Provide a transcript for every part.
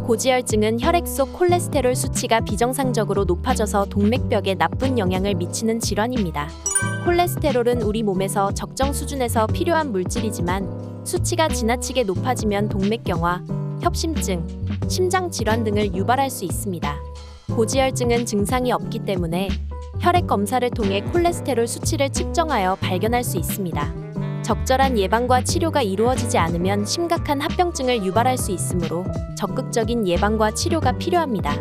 고지혈증은 혈액 속 콜레스테롤 수치가 비정상적으로 높아져서 동맥벽에 나쁜 영향을 미치는 질환입니다. 콜레스테롤은 우리 몸에서 적정 수준에서 필요한 물질이지만 수치가 지나치게 높아지면 동맥경화, 협심증, 심장 질환 등을 유발할 수 있습니다. 고지혈증은 증상이 없기 때문에 혈액 검사를 통해 콜레스테롤 수치를 측정하여 발견할 수 있습니다. 적절한 예방과 치료가 이루어지지 않으면 심각한 합병증을 유발할 수 있으므로 적극적인 예방과 치료가 필요합니다.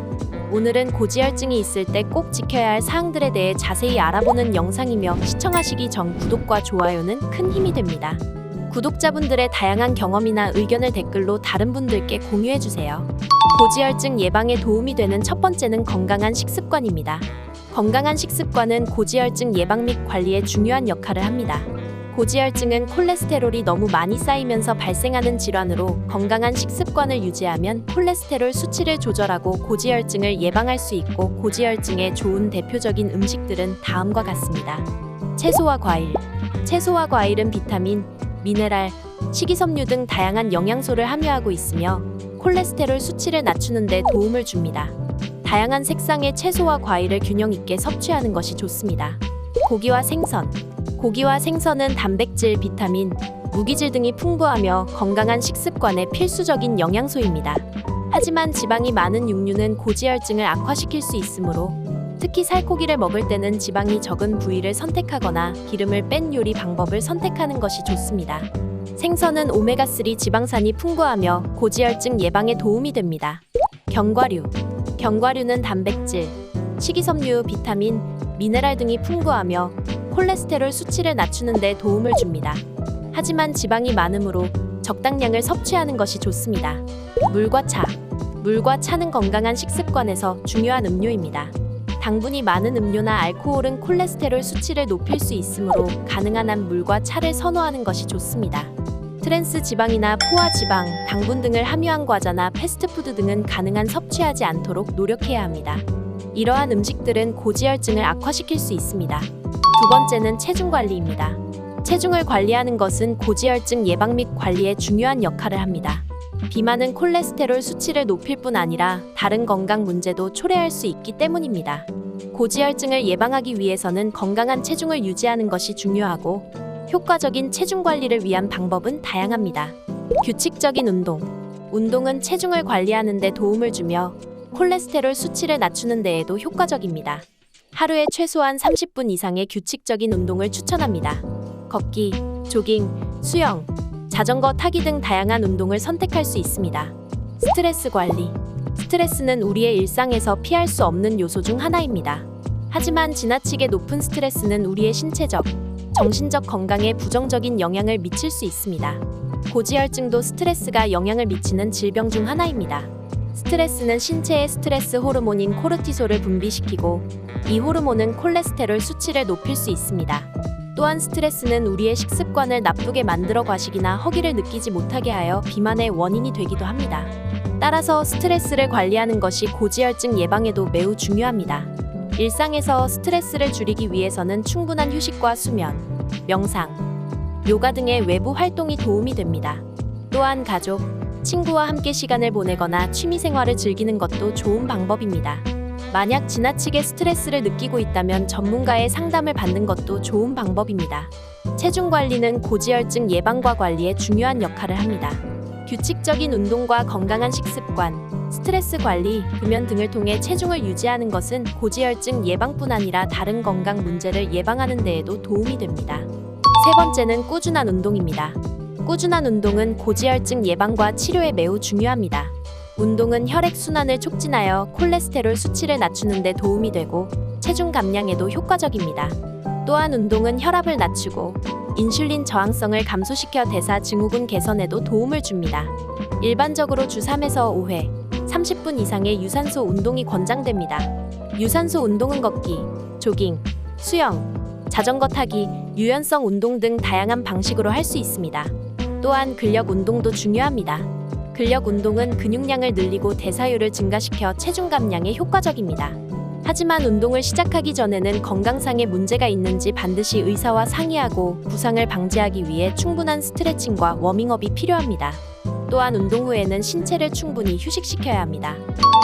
오늘은 고지혈증이 있을 때 꼭 지켜야 할 사항들에 대해 자세히 알아보는 영상이며 시청하시기 전 구독과 좋아요는 큰 힘이 됩니다. 구독자분들의 다양한 경험이나 의견을 댓글로 다른 분들께 공유해주세요. 고지혈증 예방에 도움이 되는 첫 번째는 건강한 식습관입니다. 건강한 식습관은 고지혈증 예방 및 관리에 중요한 역할을 합니다. 고지혈증은 콜레스테롤이 너무 많이 쌓이면서 발생하는 질환으로 건강한 식습관을 유지하면 콜레스테롤 수치를 조절하고 고지혈증을 예방할 수 있고, 고지혈증에 좋은 대표적인 음식들은 다음과 같습니다. 채소와 과일. 채소와 과일은 비타민, 미네랄, 식이섬유 등 다양한 영양소를 함유하고 있으며 콜레스테롤 수치를 낮추는 데 도움을 줍니다. 다양한 색상의 채소와 과일을 균형 있게 섭취하는 것이 좋습니다. 고기와 생선. 고기와 생선은 단백질, 비타민, 무기질 등이 풍부하며 건강한 식습관의 필수적인 영양소입니다. 하지만 지방이 많은 육류는 고지혈증을 악화시킬 수 있으므로 특히 살코기를 먹을 때는 지방이 적은 부위를 선택하거나 기름을 뺀 요리 방법을 선택하는 것이 좋습니다. 생선은 오메가3 지방산이 풍부하며 고지혈증 예방에 도움이 됩니다. 견과류. 견과류는 단백질, 식이섬유, 비타민, 미네랄 등이 풍부하며 콜레스테롤 수치를 낮추는 데 도움을 줍니다. 하지만 지방이 많으므로 적당량을 섭취하는 것이 좋습니다. 물과 차. 물과 차는 건강한 식습관에서 중요한 음료입니다. 당분이 많은 음료나 알코올은 콜레스테롤 수치를 높일 수 있으므로 가능한 한 물과 차를 선호하는 것이 좋습니다. 트랜스 지방이나 포화 지방, 당분 등을 함유한 과자나 패스트푸드 등은 가능한 섭취하지 않도록 노력해야 합니다. 이러한 음식들은 고지혈증을 악화시킬 수 있습니다. 두 번째는 체중 관리입니다. 체중을 관리하는 것은 고지혈증 예방 및 관리에 중요한 역할을 합니다. 비만은 콜레스테롤 수치를 높일 뿐 아니라 다른 건강 문제도 초래할 수 있기 때문입니다. 고지혈증을 예방하기 위해서는 건강한 체중을 유지하는 것이 중요하고, 효과적인 체중 관리를 위한 방법은 다양합니다. 규칙적인 운동. 운동은 체중을 관리하는 데 도움을 주며 콜레스테롤 수치를 낮추는 데에도 효과적입니다. 하루에 최소한 30분 이상의 규칙적인 운동을 추천합니다. 걷기, 조깅, 수영, 자전거 타기 등 다양한 운동을 선택할 수 있습니다. 스트레스 관리. 스트레스는 우리의 일상에서 피할 수 없는 요소 중 하나입니다. 하지만 지나치게 높은 스트레스는 우리의 신체적, 정신적 건강에 부정적인 영향을 미칠 수 있습니다. 고지혈증도 스트레스가 영향을 미치는 질병 중 하나입니다. 스트레스는 신체의 스트레스 호르몬인 코르티솔을 분비시키고, 이 호르몬은 콜레스테롤 수치를 높일 수 있습니다. 또한 스트레스는 우리의 식습관을 나쁘게 만들어 과식이나 허기를 느끼지 못하게 하여 비만의 원인이 되기도 합니다. 따라서 스트레스를 관리하는 것이 고지혈증 예방에도 매우 중요합니다. 일상에서 스트레스를 줄이기 위해서는 충분한 휴식과 수면, 명상, 요가 등의 외부 활동이 도움이 됩니다. 또한 가족, 친구와 함께 시간을 보내거나 취미생활을 즐기는 것도 좋은 방법입니다. 만약 지나치게 스트레스를 느끼고 있다면 전문가의 상담을 받는 것도 좋은 방법입니다. 체중 관리는 고지혈증 예방과 관리에 중요한 역할을 합니다. 규칙적인 운동과 건강한 식습관, 스트레스 관리, 금연 등을 통해 체중을 유지하는 것은 고지혈증 예방뿐 아니라 다른 건강 문제를 예방하는 데에도 도움이 됩니다. 세 번째는 꾸준한 운동입니다. 꾸준한 운동은 고지혈증 예방과 치료에 매우 중요합니다. 운동은 혈액순환을 촉진하여 콜레스테롤 수치를 낮추는 데 도움이 되고 체중 감량에도 효과적입니다. 또한 운동은 혈압을 낮추고 인슐린 저항성을 감소시켜 대사 증후군 개선에도 도움을 줍니다. 일반적으로 주 3에서 5회, 30분 이상의 유산소 운동이 권장됩니다. 유산소 운동은 걷기, 조깅, 수영, 자전거 타기, 유연성 운동 등 다양한 방식으로 할 수 있습니다. 또한 근력 운동도 중요합니다. 근력 운동은 근육량을 늘리고 대사율을 증가시켜 체중 감량에 효과적입니다. 하지만 운동을 시작하기 전에는 건강상의 문제가 있는지 반드시 의사와 상의하고 부상을 방지하기 위해 충분한 스트레칭과 워밍업이 필요합니다. 또한 운동 후에는 신체를 충분히 휴식시켜야 합니다.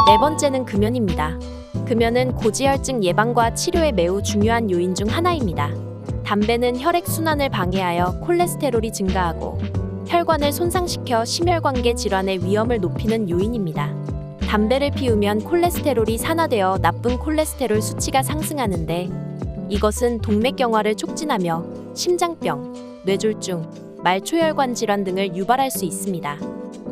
네 번째는 금연입니다. 금연은 고지혈증 예방과 치료에 매우 중요한 요인 중 하나입니다. 담배는 혈액 순환을 방해하여 콜레스테롤이 증가하고 혈관을 손상시켜 심혈관계 질환의 위험을 높이는 요인입니다. 담배를 피우면 콜레스테롤이 산화되어 나쁜 콜레스테롤 수치가 상승하는데 이것은 동맥경화를 촉진하며 심장병, 뇌졸중, 말초혈관 질환 등을 유발할 수 있습니다.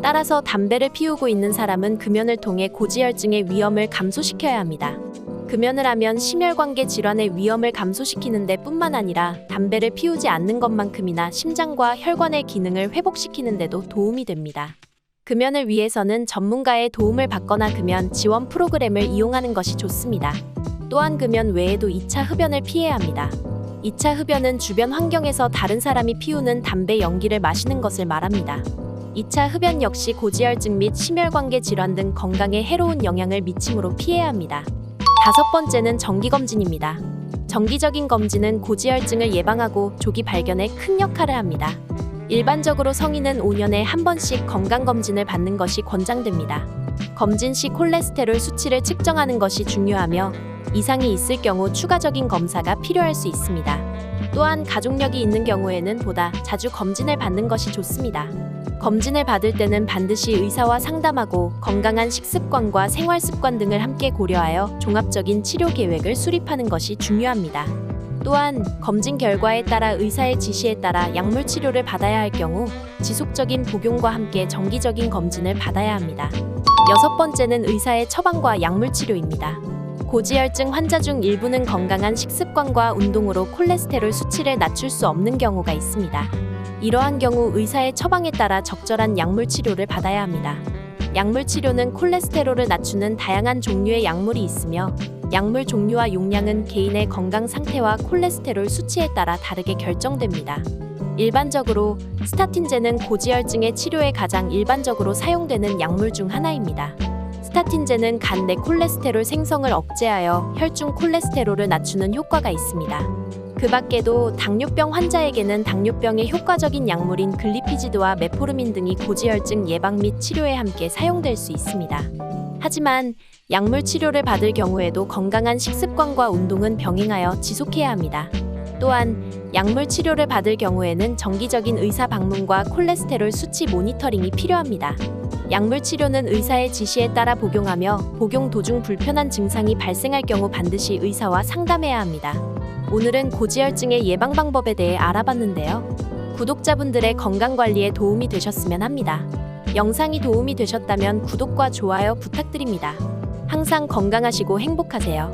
따라서 담배를 피우고 있는 사람은 금연을 통해 고지혈증의 위험을 감소시켜야 합니다. 금연을 하면 심혈관계 질환의 위험을 감소시키는 데 뿐만 아니라 담배를 피우지 않는 것만큼이나 심장과 혈관의 기능을 회복시키는 데도 도움이 됩니다. 금연을 위해서는 전문가의 도움을 받거나 금연 지원 프로그램을 이용하는 것이 좋습니다. 또한 금연 외에도 2차 흡연을 피해야 합니다. 2차 흡연은 주변 환경에서 다른 사람이 피우는 담배 연기를 마시는 것을 말합니다. 2차 흡연 역시 고지혈증 및 심혈관계 질환 등 건강에 해로운 영향을 미치므로 피해야 합니다. 다섯 번째는 정기검진입니다. 정기적인 검진은 고지혈증을 예방하고 조기 발견에 큰 역할을 합니다. 일반적으로 성인은 5년에 한 번씩 건강검진을 받는 것이 권장됩니다. 검진 시 콜레스테롤 수치를 측정하는 것이 중요하며 이상이 있을 경우 추가적인 검사가 필요할 수 있습니다. 또한 가족력이 있는 경우에는 보다 자주 검진을 받는 것이 좋습니다. 검진을 받을 때는 반드시 의사와 상담하고 건강한 식습관과 생활습관 등을 함께 고려하여 종합적인 치료 계획을 수립하는 것이 중요합니다. 또한 검진 결과에 따라 의사의 지시에 따라 약물 치료를 받아야 할 경우 지속적인 복용과 함께 정기적인 검진을 받아야 합니다. 여섯 번째는 의사의 처방과 약물 치료입니다. 고지혈증 환자 중 일부는 건강한 식습관과 운동으로 콜레스테롤 수치를 낮출 수 없는 경우가 있습니다. 이러한 경우 의사의 처방에 따라 적절한 약물 치료를 받아야 합니다. 약물 치료는 콜레스테롤을 낮추는 다양한 종류의 약물이 있으며 약물 종류와 용량은 개인의 건강 상태와 콜레스테롤 수치에 따라 다르게 결정됩니다. 일반적으로 스타틴제는 고지혈증의 치료에 가장 일반적으로 사용되는 약물 중 하나입니다. 스타틴제는 간 내 콜레스테롤 생성을 억제하여 혈중 콜레스테롤을 낮추는 효과가 있습니다. 그 밖에도 당뇨병 환자에게는 당뇨병에 효과적인 약물인 글리피지드와 메포르민 등이 고지혈증 예방 및 치료에 함께 사용될 수 있습니다. 하지만 약물 치료를 받을 경우에도 건강한 식습관과 운동은 병행하여 지속해야 합니다. 또한 약물 치료를 받을 경우에는 정기적인 의사 방문과 콜레스테롤 수치 모니터링이 필요합니다. 약물 치료는 의사의 지시에 따라 복용하며 복용 도중 불편한 증상이 발생할 경우 반드시 의사와 상담해야 합니다. 오늘은 고지혈증의 예방 방법에 대해 알아봤는데요. 구독자분들의 건강관리에 도움이 되셨으면 합니다. 영상이 도움이 되셨다면 구독과 좋아요 부탁드립니다. 항상 건강하시고 행복하세요.